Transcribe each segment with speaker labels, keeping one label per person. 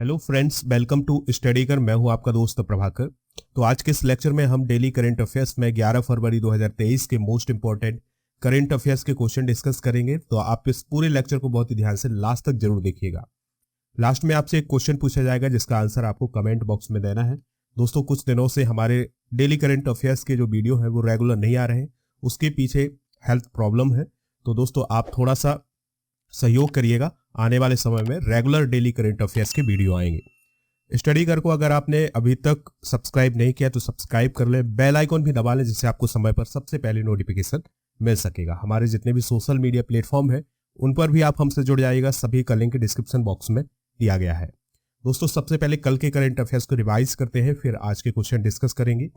Speaker 1: Hello friends, welcome to study कर। मैं हूं आपका दोस्त प्रभाकर। तो आज के इस लेक्चर में हम डेली करंट अफेयर्स में 11 फरवरी 2023 के मोस्ट इंपॉर्टेंट करंट अफेयर्स के क्वेश्चन डिस्कस करेंगे। तो आप इस पूरे लेक्चर को बहुत ही ध्यान से लास्ट तक जरूर देखिएगा। लास्ट में आपसे एक क्वेश्चन पूछा जाएगा जिसका आंसर आपको कमेंट बॉक्स में देना है। दोस्तों, कुछ दिनों से हमारे डेली करंट अफेयर्स के जो वीडियो है वो रेगुलर नहीं आ रहे हैं, उसके पीछे हेल्थ प्रॉब्लम है। तो दोस्तों, आप थोड़ा सा सहयोग करिएगा, आने वाले समय में रेगुलर डेली करंट अफेयर्स के वीडियो आएंगे। स्टडी कर को अगर आपने अभी तक सब्सक्राइब नहीं किया तो सब्सक्राइब कर ले, बेल आइकॉन भी दबा लें जिससे आपको समय पर सबसे पहले नोटिफिकेशन मिल सकेगा। हमारे जितने भी सोशल मीडिया प्लेटफॉर्म है उन पर भी आप हमसे जुड़ जाइएगा, सभी का लिंक डिस्क्रिप्शन बॉक्स में दिया गया है। दोस्तों, सबसे पहले कल के करंट अफेयर्स को रिवाइज करते हैं, फिर आज के क्वेश्चन डिस्कस करेंगे।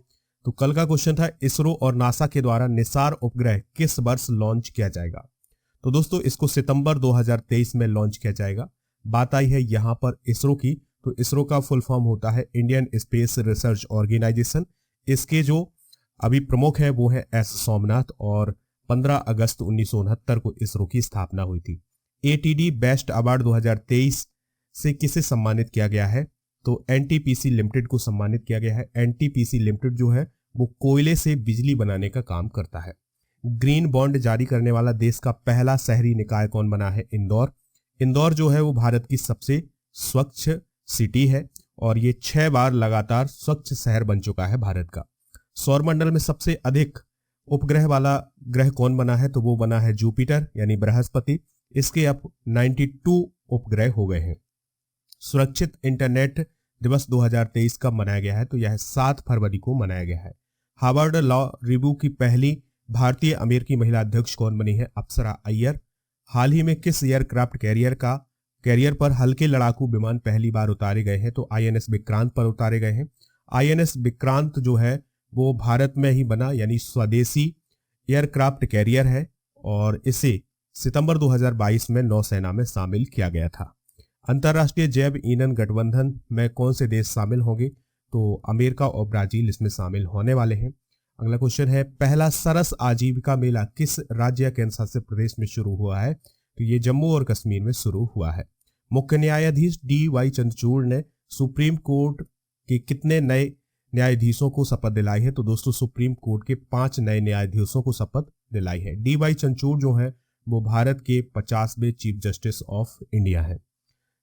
Speaker 1: तो कल का क्वेश्चन था, इसरो और नासा के द्वारा निसार उपग्रह किस वर्ष लॉन्च किया जाएगा। तो दोस्तों, इसको सितंबर 2023 में लॉन्च किया जाएगा। बात आई है यहां पर इसरो की, तो इसरो का फुल फॉर्म होता है इंडियन स्पेस रिसर्च ऑर्गेनाइजेशन। इसके जो अभी प्रमुख है वो है एस सोमनाथ, और 15 अगस्त 1969 को इसरो की स्थापना हुई थी। एटीडी बेस्ट अवार्ड 2023 से किसे सम्मानित किया गया है, तो एनटीपीसी लिमिटेड को सम्मानित किया गया है। एनटीपीसी लिमिटेड जो है वो कोयले से बिजली बनाने का काम करता है। ग्रीन बॉन्ड जारी करने वाला देश का पहला शहरी निकाय कौन बना है, इंदौर। इंदौर जो है वो भारत की सबसे स्वच्छ सिटी है और ये 6 बार लगातार स्वच्छ शहर बन चुका है भारत का। सौरमंडल में सबसे अधिक उपग्रह वाला ग्रह कौन बना है, तो वो बना है जुपिटर यानी बृहस्पति। इसके अब 92 उपग्रह हो गए हैं। सुरक्षित इंटरनेट दिवस 2023 कब मनाया गया है, तो यह 7 फरवरी को मनाया गया है। हार्वर्ड लॉ रिव्यू की पहली भारतीय अमेरिकी महिला अध्यक्ष कौन बनी है, अप्सरा अय्यर। हाल ही में किस एयरक्राफ्ट कैरियर पर हल्के लड़ाकू विमान पहली बार उतारे गए हैं, तो आईएनएस विक्रांत पर उतारे गए हैं। आईएनएस विक्रांत जो है वो भारत में ही बना यानी स्वदेशी एयरक्राफ्ट कैरियर है और इसे सितंबर 2022 में नौसेना में शामिल किया गया था। अंतर्राष्ट्रीय जैव ईंधन गठबंधन में कौन से देश शामिल होंगे, तो अमेरिका और ब्राजील इसमें शामिल होने वाले हैं। अगला क्वेश्चन है, पहला सरस आजीविका मेला किस राज्य या केंद्र शासित प्रदेश में शुरू हुआ है, तो ये जम्मू और कश्मीर में शुरू हुआ है। मुख्य न्यायाधीश DY चंद्रचूड़ ने सुप्रीम कोर्ट के कितने नए न्यायाधीशों को शपथ दिलाई है, तो दोस्तों सुप्रीम कोर्ट के 5 नए न्यायाधीशों को शपथ दिलाई है। DY चंद्रचूड़ जो है वो भारत के 50वें चीफ जस्टिस ऑफ इंडिया है।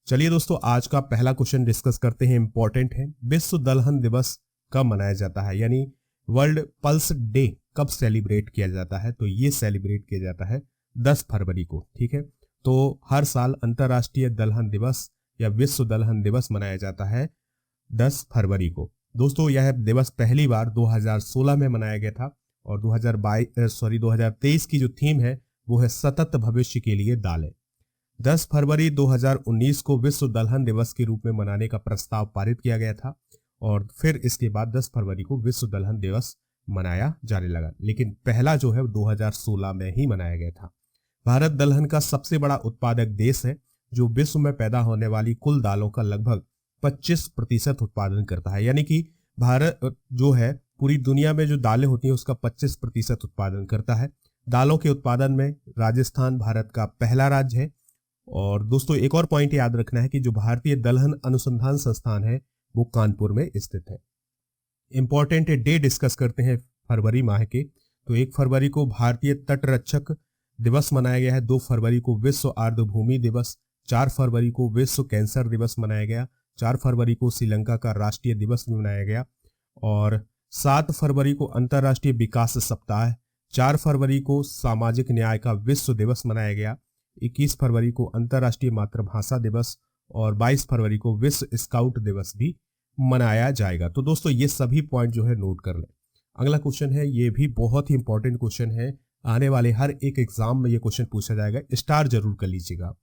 Speaker 1: चलिए दोस्तों, आज का पहला क्वेश्चन डिस्कस करते हैं, इंपॉर्टेंट है। विश्व दलहन दिवस कब मनाया जाता है, यानी वर्ल्ड पल्स डे कब सेलिब्रेट किया जाता है, तो ये सेलिब्रेट किया जाता है 10 फरवरी को। ठीक है, तो हर साल अंतर्राष्ट्रीय दलहन दिवस या विश्व दलहन दिवस मनाया जाता है 10 फरवरी को। दोस्तों, यह दिवस पहली बार 2016 में मनाया गया था और 2023 की जो थीम है वो है सतत भविष्य के लिए दालें। 10 फरवरी 2019 को विश्व दलहन दिवस के रूप में मनाने का प्रस्ताव पारित किया गया था और फिर इसके बाद 10 फरवरी को विश्व दलहन दिवस मनाया जाने लगा, लेकिन पहला जो है 2016 में ही मनाया गया था। भारत दलहन का सबसे बड़ा उत्पादक देश है, जो विश्व में पैदा होने वाली कुल दालों का लगभग 25% उत्पादन करता है। यानी कि भारत जो है पूरी दुनिया में जो दालें होती हैं उसका 25% उत्पादन करता है। दालों के उत्पादन में राजस्थान भारत का पहला राज्य है। और दोस्तों, एक और पॉइंट याद रखना है कि जो भारतीय दलहन अनुसंधान संस्थान है वो कानपुर में स्थित है। इंपॉर्टेंट डे डिस्कस करते हैं फरवरी माह के। तो 1 फरवरी को भारतीय तटरक्षक दिवस मनाया गया है। 2 फरवरी को विश्व आर्द्रभूमि दिवस। 4 फरवरी को विश्व कैंसर दिवस मनाया गया। 4 फरवरी को श्रीलंका का राष्ट्रीय दिवस भी मनाया गया और 7 फरवरी को अंतर्राष्ट्रीय विकास सप्ताह। 4 फरवरी को सामाजिक न्याय का विश्व दिवस मनाया गया। 21 फरवरी को अंतर्राष्ट्रीय मातृभाषा दिवस और 22 फरवरी को विश्व स्काउट दिवस भी मनाया जाएगा। तो दोस्तों, ये सभी पॉइंट जो है नोट कर लें। अगला क्वेश्चन है, ये भी बहुत ही इंपॉर्टेंट क्वेश्चन है, आने वाले हर एक एग्जाम में ये क्वेश्चन पूछा जाएगा, स्टार जरूर कर लीजिएगा।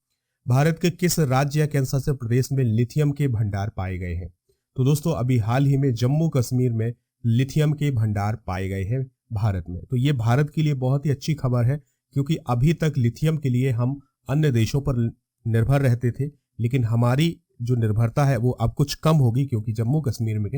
Speaker 1: भारत के किस राज्य या केंद्र शासित प्रदेश में लिथियम के भंडार पाए गए हैं, तो दोस्तों अभी हाल ही में जम्मू कश्मीर में लिथियम के भंडार पाए गए हैं भारत में। तो ये भारत के लिए बहुत ही अच्छी खबर है, क्योंकि अभी तक लिथियम के लिए हम अन्य देशों पर निर्भर रहते थे, लेकिन हमारी जो निर्भरता है वो अब कुछ कम होगी, क्योंकि जम्मू कश्मीर में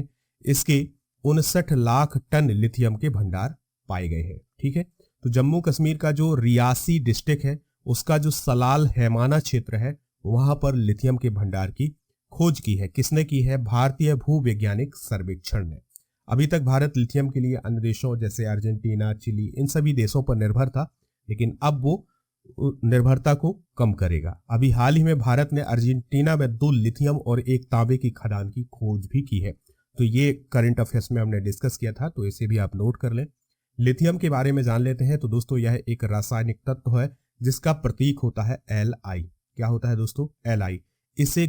Speaker 1: इसके 59 लाख टन लिथियम के भंडार पाए गए हैं। ठीक है, तो जम्मू कश्मीर का जो रियासी डिस्ट्रिक्ट है उसका जो सलाल हैमाना क्षेत्र है वहां पर लिथियम के भंडार की खोज की है? किसने की है? भारतीय भूवैज्ञानिक सर्वेक्षण ने। अभी तक भारत लिथियम के लिए अन्य देशों जैसे अर्जेंटीना, चिली, इन सभी देशों पर निर्भर था, लेकिन अब वो निर्भरता को कम करेगा। अभी हाल ही में भारत ने अर्जेंटीना में 2 लिथियम और 1 तांबे की खदान की खोज भी की है। तो ये करंट अफेयर्स में हमने डिस्कस किया था, तो इसे भी आप नोट कर लें। लिथियम के बारे में जान लेते हैं। तो दोस्तों यह एक रासायनिक तत्व है जिसका प्रतीक होता है Li। क्या होता है दोस्तों? Li। इसे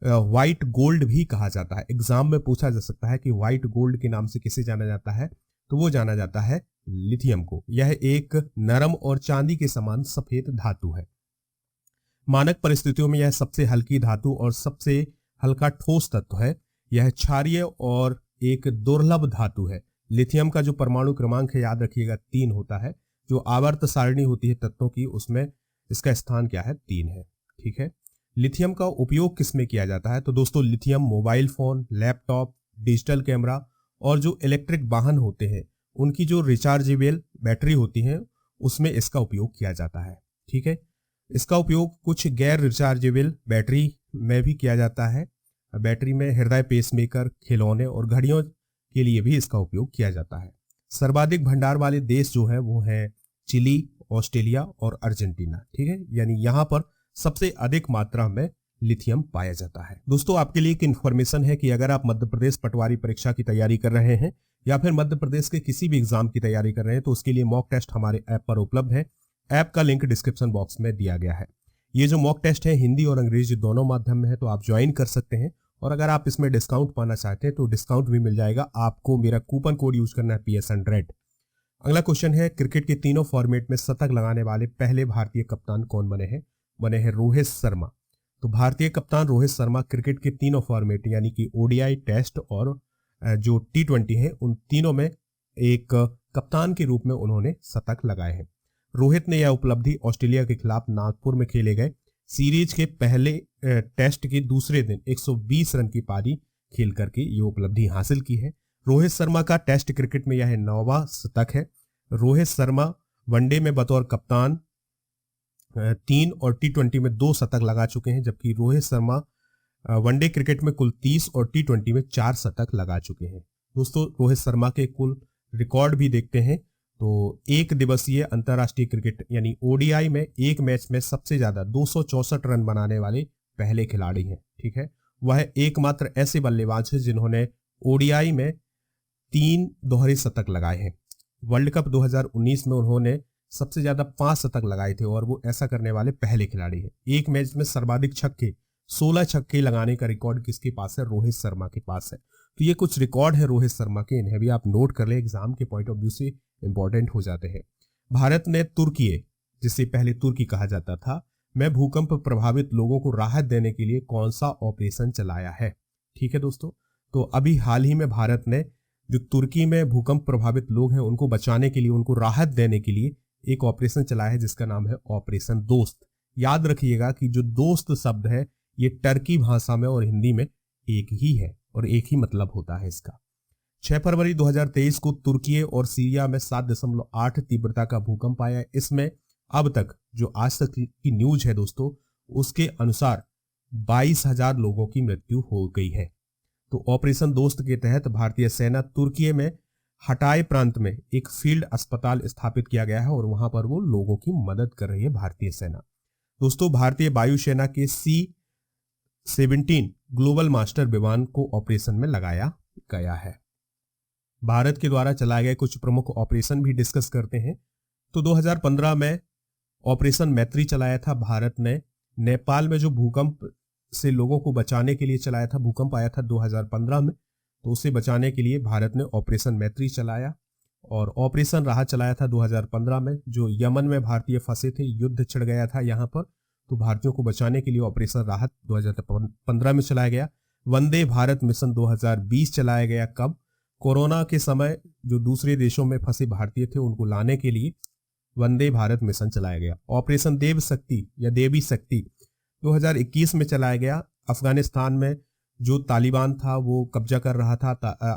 Speaker 1: व्हाइट गोल्ड भी कहा जाता है। एग्जाम में पूछा जा सकता है कि व्हाइट गोल्ड के नाम से किसे जाना जाता है, तो वो जाना जाता है लिथियम को। यह एक नरम और चांदी के समान सफेद धातु है। मानक परिस्थितियों में यह सबसे हल्की धातु और सबसे हल्का ठोस तत्व है। यह क्षारीय और एक दुर्लभ धातु है। लिथियम का जो परमाणु क्रमांक है, याद रखिएगा, 3 होता है। जो आवर्त सारणी होती है तत्वों की, उसमें इसका स्थान क्या है? 3 है। ठीक है। लिथियम का उपयोग किसमें किया जाता है? तो दोस्तों lithium mobile phone, laptop, digital camera और जो इलेक्ट्रिक वाहन होते हैं उनकी जो रिचार्जेबल बैटरी होती है उसमें इसका उपयोग किया जाता है। ठीक है। इसका उपयोग कुछ गैर रिचार्जेबल बैटरी में भी किया जाता है। बैटरी में हृदय, पेसमेकर, खिलौने और घड़ियों के लिए भी इसका उपयोग किया जाता है। सर्वाधिक भंडार वाले देश जो है वो है चिली, ऑस्ट्रेलिया और अर्जेंटीना। ठीक है। यानी यहाँ पर सबसे अधिक मात्रा में लिथियम पाया जाता है। दोस्तों आपके लिए एक इन्फॉर्मेशन है कि अगर आप मध्य प्रदेश पटवारी परीक्षा की तैयारी कर रहे हैं या फिर मध्य प्रदेश के किसी भी एग्जाम की तैयारी कर रहे हैं, तो उसके लिए मॉक टेस्ट हमारे ऐप पर उपलब्ध है। ऐप का लिंक डिस्क्रिप्शन बॉक्स में दिया गया है। ये जो मॉक टेस्ट है हिंदी और अंग्रेजी दोनों माध्यम में है, तो आप ज्वाइन कर सकते हैं। और अगर आप इसमें डिस्काउंट पाना चाहते हैं तो डिस्काउंट भी मिल जाएगा। आपको मेरा कूपन कोड यूज करना है PS100। अगला क्वेश्चन है, क्रिकेट के तीनों फॉर्मेट में शतक लगाने वाले पहले भारतीय कप्तान कौन बने हैं? बने हैं रोहित शर्मा। तो भारतीय कप्तान रोहित शर्मा क्रिकेट के तीनों फॉर्मेट यानी कि ODI, टेस्ट और जो T20 है उन तीनों में एक कप्तान के रूप में उन्होंने शतक लगाए हैं। रोहित ने यह उपलब्धि ऑस्ट्रेलिया के खिलाफ नागपुर में खेले गए सीरीज के पहले टेस्ट के दूसरे दिन 120 रन की पारी खेल करके ये उपलब्धि हासिल की है। रोहित शर्मा का टेस्ट क्रिकेट में यह 9वां शतक है। रोहित शर्मा वनडे में बतौर कप्तान 3 और T20 में 2 शतक लगा चुके हैं, जबकि रोहित शर्मा वनडे क्रिकेट में कुल 30 और T20 में 4 शतक लगा चुके हैं। दोस्तों रोहित शर्मा के कुल रिकॉर्ड भी देखते हैं तो एक दिवसीय अंतर्राष्ट्रीय क्रिकेट यानी ODI में एक मैच में सबसे ज्यादा 264 रन बनाने वाले पहले खिलाड़ी हैं। ठीक है। वह एकमात्र ऐसे बल्लेबाज हैं जिन्होंने ODI में 3 दोहरे शतक लगाए हैं। वर्ल्ड कप 2019 में उन्होंने सबसे ज्यादा 5 शतक लगाए थे और वो ऐसा करने वाले पहले खिलाड़ी हैं। एक मैच में सर्वाधिक छक्के 16 छक्के लगाने का रिकॉर्ड किसके पास है? रोहित शर्मा के पास है। तो ये कुछ रिकॉर्ड है रोहित शर्मा के, इन्हें भी आप नोट कर ले, एग्जाम के पॉइंट ऑफ व्यू से इंपॉर्टेंट हो जाते हैं। भारत ने तुर्की, जिसे पहले तुर्की कहा जाता था, में भूकंप प्रभावित लोगों को राहत देने के लिए कौन सा ऑपरेशन चलाया है? ठीक है दोस्तों। तो अभी हाल ही में भारत ने जो तुर्की में भूकंप प्रभावित लोग हैं उनको बचाने के लिए, उनको राहत देने के लिए एक ऑपरेशन चलाया है जिसका नाम है ऑपरेशन दोस्त। याद रखिएगा कि जो दोस्त शब्द है ये टर्की भाषा में और हिंदी में एक ही है और एक ही मतलब होता है इसका। 6 फरवरी 2023 को तुर्की और सीरिया में 7.8 तीव्रता का भूकंप आया है। इसमें अब तक जो आज तक की न्यूज है दोस्तों, उसके अनुसार 22,000 लोगों की मृत्यु हो गई है। तो ऑपरेशन दोस्त के तहत भारतीय सेना तुर्की में हटाई प्रांत में एक फील्ड अस्पताल स्थापित किया गया है और वहां पर वो लोगों की मदद कर रही है भारतीय सेना। दोस्तों भारतीय वायुसेना के C-17 ग्लोबल मास्टर विमान को ऑपरेशन में लगाया गया है। भारत के द्वारा चलाए गए कुछ प्रमुख ऑपरेशन भी डिस्कस करते हैं। तो 2015 में ऑपरेशन मैत्री चलाया था भारत ने। नेपाल में जो भूकंप से लोगों को बचाने के लिए चलाया था, भूकंप आया था 2015 में, तो उसे बचाने के लिए भारत ने ऑपरेशन मैत्री चलाया। और ऑपरेशन राहत चलाया था 2015 में, जो यमन में भारतीय फंसे थे, युद्ध छिड़ गया था यहाँ पर, तो भारतीयों को बचाने के लिए ऑपरेशन राहत 2015 में चलाया गया। वंदे भारत मिशन 2020 चलाया गया। कब? कोरोना के समय जो दूसरे देशों में फंसे भारतीय थे उनको लाने के लिए वंदे भारत मिशन चलाया गया। ऑपरेशन देव शक्ति या देवी शक्ति 2021 में चलाया गया। अफगानिस्तान में जो तालिबान था वो कब्जा कर रहा था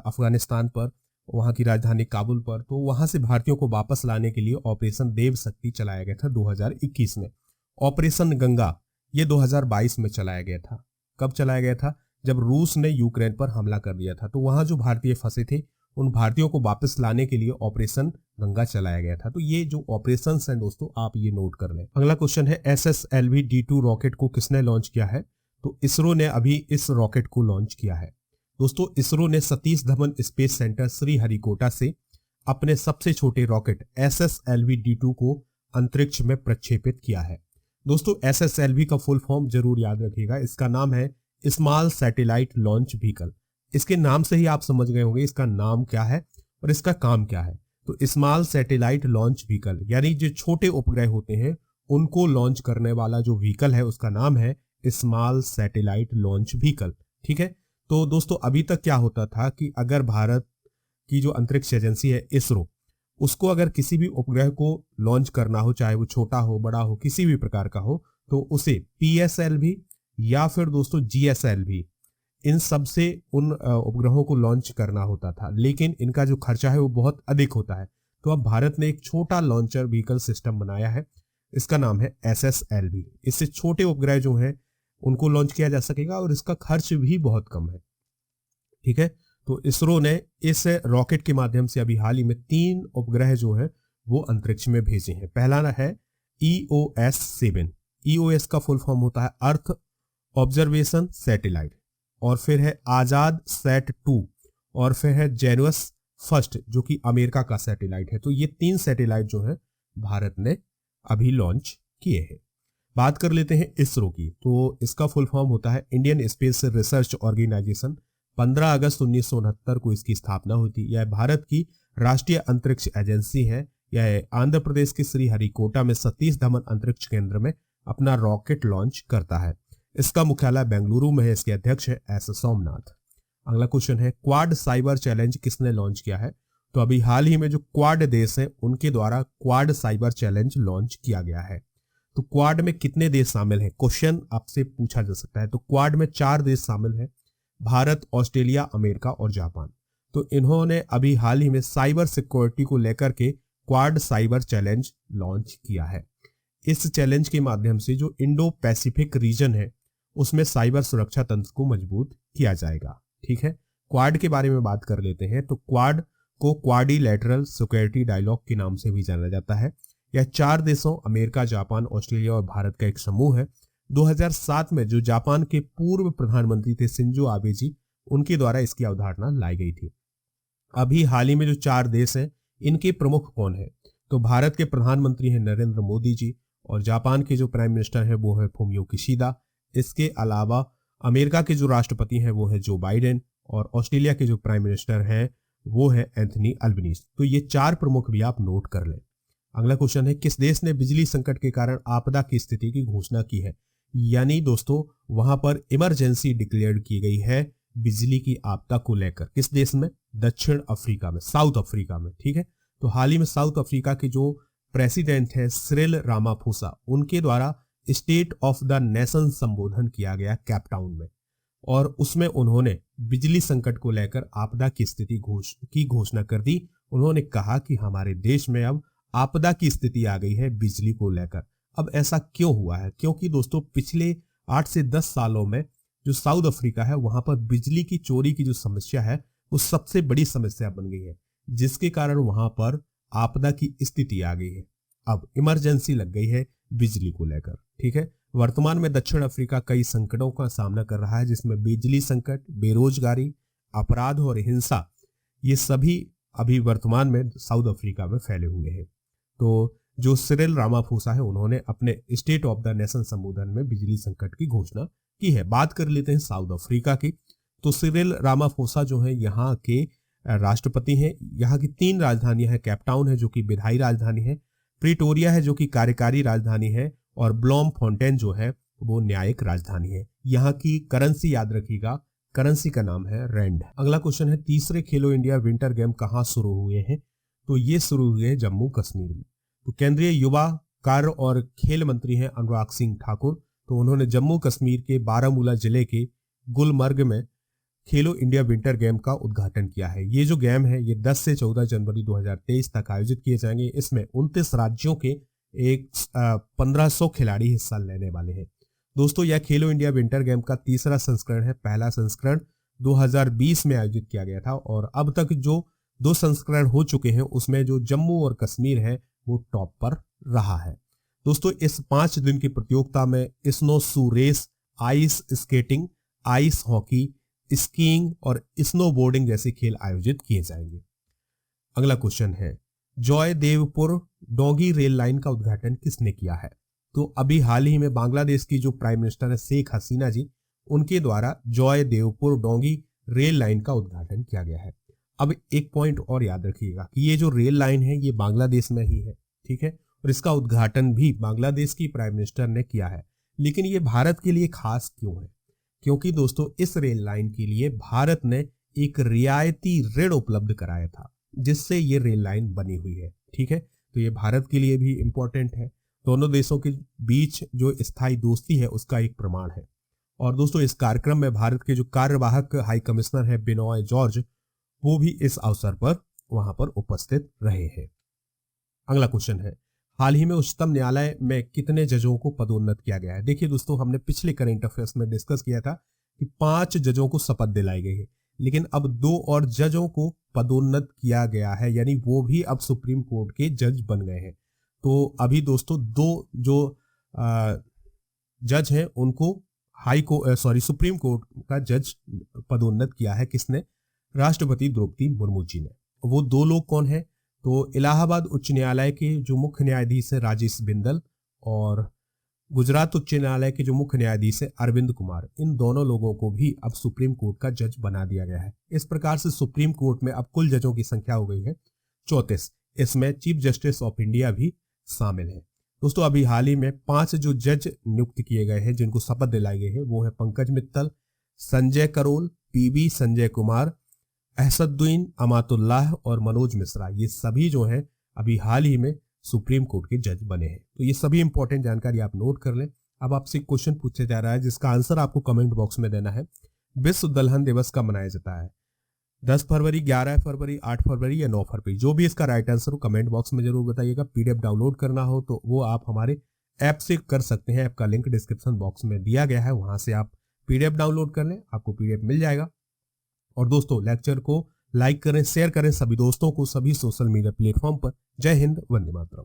Speaker 1: अफगानिस्तान पर, वहां की राजधानी काबुल पर, तो वहां से भारतीयों को वापस लाने के लिए ऑपरेशन देव शक्ति चलाया गया था 2021 में। ऑपरेशन गंगा ये 2022 में चलाया गया था। कब चलाया गया था? जब रूस ने यूक्रेन पर हमला कर दिया था, तो वहां जो भारतीय फंसे थे उन भारतीयों को वापस लाने के लिए ऑपरेशन गंगा चलाया गया था। तो ये जो ऑपरेशन हैं दोस्तों, आप ये नोट कर लें। अगला क्वेश्चन है SSLV-D2 रॉकेट को किसने लॉन्च किया है? तो इसरो ने अभी इस रॉकेट को लॉन्च किया है। दोस्तों, इसरो ने सतीश धवन स्पेस सेंटर श्रीहरिकोटा से अपने सबसे छोटे रॉकेट SSLV-D2 को अंतरिक्ष में प्रक्षेपित किया है। दोस्तों, SSLV का फुल फॉर्म जरूर याद रखिएगा। इसका नाम है स्मॉल सैटेलाइट लॉन्च व्हीकल। इसके नाम से ही आप समझ गए होंगे इसका नाम क्या है और इसका काम क्या है। तो स्मॉल सैटेलाइट लॉन्च व्हीकल यानी जो छोटे उपग्रह होते हैं उनको लॉन्च करने वाला जो व्हीकल है उसका नाम है स्मॉल सैटेलाइट लॉन्च व्हीकल। ठीक है। तो दोस्तों, अभी तक क्या होता था कि अगर भारत की जो अंतरिक्ष एजेंसी है इसरो, उसको अगर किसी भी उपग्रह को लॉन्च करना हो, चाहे वो छोटा हो बड़ा हो किसी भी प्रकार का हो, तो उसे PSLV या फिर दोस्तों GSLV, इन सब से उन उपग्रहों को लॉन्च करना होता था। लेकिन इनका जो खर्चा है वो बहुत अधिक होता है। तो अब भारत ने एक छोटा लॉन्चर व्हीकल सिस्टम बनाया है, इसका नाम है SSLV। इससे छोटे उपग्रह जो हैं उनको लॉन्च किया जा सकेगा और इसका खर्च भी बहुत कम है। ठीक है। तो इसरो ने इस रॉकेट के माध्यम से अभी हाल ही में 3 उपग्रह जो है वो अंतरिक्ष में भेजे हैं। पहला है EOS-7। EOS का फुल फॉर्म होता है अर्थ ऑब्जर्वेशन सैटेलाइट, और फिर है आजाद सैट-2, और फिर है जेनुअस फर्स्ट जो कि अमेरिका का सैटेलाइट है। तो ये 3 सैटेलाइट जो है भारत ने अभी लॉन्च किए हैं। बात कर लेते हैं इसरो की। तो इसका फुल फॉर्म होता है इंडियन स्पेस रिसर्च ऑर्गेनाइजेशन। 15 अगस्त 1969 को इसकी स्थापना हुई थी। यह भारत की राष्ट्रीय अंतरिक्ष एजेंसी है। यह आंध्र प्रदेश के श्रीहरिकोटा में सतीश धवन अंतरिक्ष केंद्र में अपना रॉकेट लॉन्च करता है। इसका मुख्यालय बेंगलुरु में है। इसके अध्यक्ष है S सोमनाथ। अगला क्वेश्चन है क्वाड साइबर चैलेंज किसने लॉन्च किया है? तो अभी हाल ही में जो क्वाड देश हैं उनके द्वारा क्वाड साइबर चैलेंज लॉन्च किया गया है। तो क्वाड में कितने देश शामिल हैं? क्वेश्चन आपसे पूछा जा सकता है। तो क्वाड में 4 देश शामिल हैं, भारत, ऑस्ट्रेलिया, अमेरिका और जापान। तो इन्होंने अभी हाल ही में साइबर सिक्योरिटी को लेकर के क्वाड साइबर चैलेंज लॉन्च किया है। इस चैलेंज के माध्यम से जो इंडो पैसिफिक रीजन है उसमें साइबर सुरक्षा तंत्र को मजबूत किया जाएगा। ठीक है। क्वाड के बारे में बात कर लेते हैं। तो क्वाड को क्वाड्रिलैटरल सिक्योरिटी डायलॉग के नाम से भी जाना जाता है। यह 4 देशों अमेरिका, जापान, ऑस्ट्रेलिया और भारत का एक समूह है। 2007 में जो जापान के पूर्व प्रधानमंत्री थे शिंजो आबे जी, उनके द्वारा इसकी अवधारणा लाई गई थी। अभी हाल ही में जो 4 देश हैं इनके प्रमुख कौन है? तो भारत के प्रधानमंत्री हैं नरेंद्र मोदी जी, और जापान के जो प्राइम मिनिस्टर है वो है फुमियो किशिदा। इसके अलावा अमेरिका के जो राष्ट्रपति हैं वो है जो बाइडेन, और ऑस्ट्रेलिया के जो प्राइम मिनिस्टर हैं वो है एंथनी अल्बनीज। तो ये 4 प्रमुख भी आप नोट कर लें। अगला क्वेश्चन है किस देश ने बिजली संकट के कारण आपदा की स्थिति की घोषणा की है? यानी दोस्तों वहां पर इमरजेंसी डिक्लेयर की गई है बिजली की आपदा को लेकर। किस देश में? दक्षिण अफ्रीका में, साउथ अफ्रीका में। ठीक है। तो हाल ही में साउथ अफ्रीका के जो प्रेसिडेंट है सिरिल रामाफोसा, उनके द्वारा स्टेट ऑफ द नेशन संबोधन किया गया कैप टाउन में, और उसमें उन्होंने बिजली संकट को लेकर आपदा की स्थिति की घोषणा कर दी। उन्होंने कहा कि हमारे देश में अब आपदा की स्थिति आ गई है बिजली को लेकर। अब ऐसा क्यों हुआ है? क्योंकि दोस्तों पिछले 8 से 10 सालों में जो साउथ अफ्रीका है वहां पर बिजली की चोरी की जो समस्या है वो सबसे बड़ी समस्या बन गई है, जिसके कारण वहां पर आपदा की स्थिति आ गई है। अब इमरजेंसी लग गई है बिजली को लेकर। ठीक है। वर्तमान में दक्षिण अफ्रीका कई संकटों का सामना कर रहा है, जिसमें बिजली संकट, बेरोजगारी, अपराध और हिंसा, ये सभी अभी वर्तमान में साउथ अफ्रीका में फैले हुए हैं। तो जो सिरिल रामाफोसा है उन्होंने अपने स्टेट ऑफ द नेशन संबोधन में बिजली संकट की घोषणा की है। बात कर लेते हैं साउथ अफ्रीका की। तो सिरिल रामाफोसा जो है यहाँ के राष्ट्रपति हैं। यहाँ की 3 राजधानियां हैं। कैप टाउन है जो कि विधायी राजधानी है, प्रिटोरिया है जो कि कार्यकारी राजधानी है, और ब्लॉम फोंटेन जो है वो न्यायिक राजधानी है। यहाँ की करेंसी याद रखिएगा, करेंसी का नाम है रैंड। अगला क्वेश्चन है तीसरे खेलो इंडिया विंटर गेम कहाँ शुरू हुए हैं? तो ये शुरू हुए हैं जम्मू कश्मीर में। तो केंद्रीय युवा कार्य और खेल मंत्री हैं अनुराग सिंह ठाकुर। तो उन्होंने जम्मू कश्मीर के बारामूला जिले के गुलमर्ग में खेलो इंडिया विंटर गेम का उद्घाटन किया है। ये जो गेम है ये 10 से 14 जनवरी 2023 तक आयोजित किए जाएंगे। इसमें 29 राज्यों के 1500 खिलाड़ी हिस्सा लेने वाले हैं। दोस्तों यह खेलो इंडिया विंटर गेम का तीसरा संस्करण है। पहला संस्करण 2020 में आयोजित किया गया था और अब तक जो 2 संस्करण हो चुके हैं उसमें जो जम्मू और कश्मीर है वो टॉप पर रहा है। दोस्तों इस 5 दिन की प्रतियोगिता में snow shoe race, ice skating, ice hockey, skiing और स्नोबोर्डिंग जैसे खेल आयोजित किए जाएंगे। अगला क्वेश्चन है, जयदेवपुर डोंगी रेल लाइन का उद्घाटन किसने किया है? तो अभी हाल ही में बांग्लादेश की जो प्राइम मिनिस्टर है शेख हसीना जी, उनके द्वारा जयदेवपुर डोंगी रेल लाइन का उद्घाटन किया गया है। अब एक पॉइंट और याद रखिएगा कि ये जो रेल लाइन है ये बांग्लादेश में ही है, ठीक है, और इसका उद्घाटन भी बांग्लादेश की प्राइम मिनिस्टर ने किया है। लेकिन ये भारत के लिए खास क्यों है? क्योंकि दोस्तों इस रेल लाइन के लिए भारत ने एक रियायती ऋण उपलब्ध कराया था जिससे ये रेल लाइन बनी हुई है, ठीक है। तो ये भारत के लिए भी इंपॉर्टेंट है। दोनों देशों के बीच जो स्थायी दोस्ती है उसका एक प्रमाण है। और दोस्तों इस कार्यक्रम में भारत के जो कार्यवाहक हाई कमिश्नर है बिनॉय जॉर्ज, वो भी इस अवसर पर वहां पर उपस्थित रहे हैं। अगला क्वेश्चन है, हाल ही में उच्चतम न्यायालय में कितने जजों को पदोन्नत किया गया है? देखिए दोस्तों हमने पिछले करंट अफेयर्स में डिस्कस किया था कि 5 जजों को शपथ दिलाई गई है, लेकिन अब 2 और जजों को पदोन्नत किया गया है, यानी वो भी अब सुप्रीम कोर्ट के जज बन गए हैं। तो अभी दोस्तों 2 जो जज हैं उनको सुप्रीम कोर्ट का जज पदोन्नत किया है। किसने? राष्ट्रपति द्रौपदी मुर्मू जी ने। वो 2 लोग कौन है? तो इलाहाबाद उच्च न्यायालय के जो मुख्य न्यायाधीश है राजेश बिंदल और गुजरात उच्च न्यायालय के जो मुख्य न्यायाधीश है अरविंद कुमार, इन दोनों लोगों को भी अब सुप्रीम कोर्ट का जज बना दिया गया है। इस प्रकार से सुप्रीम कोर्ट में अब कुल जजों की संख्या हो गई है 34। इसमें चीफ जस्टिस ऑफ इंडिया भी शामिल है। दोस्तों अभी हाल ही में 5 जो जज नियुक्त किए गए हैं जिनको शपथ दिलाई गई है वो है पंकज मित्तल, संजय करोल, पीबी संजय कुमार, असदुद्दीन अमातुल्लाह और मनोज मिश्रा। ये सभी जो हैं अभी हाल ही में सुप्रीम कोर्ट के जज बने हैं। तो ये सभी इंपॉर्टेंट जानकारी आप नोट कर लें। अब आपसे क्वेश्चन पूछा जा रहा है जिसका आंसर आपको कमेंट बॉक्स में देना है। विश्व दलहन दिवस कब मनाया जाता है? 10 फरवरी, 11 फरवरी, 8 फरवरी या 9 फरवरी? जो भी इसका राइट आंसर हो कमेंट बॉक्स में जरूर बताइएगा। पीडीएफ डाउनलोड करना हो तो वो आप हमारे ऐप से कर सकते हैं। ऐप का लिंक डिस्क्रिप्शन बॉक्स में दिया गया है, वहां से आप पीडीएफ डाउनलोड कर लें, आपको पीडीएफ मिल जाएगा। और दोस्तों लेक्चर को लाइक करें, शेयर करें सभी दोस्तों को, सभी सोशल मीडिया प्लेटफॉर्म पर। जय हिंद, वंदे मातरम।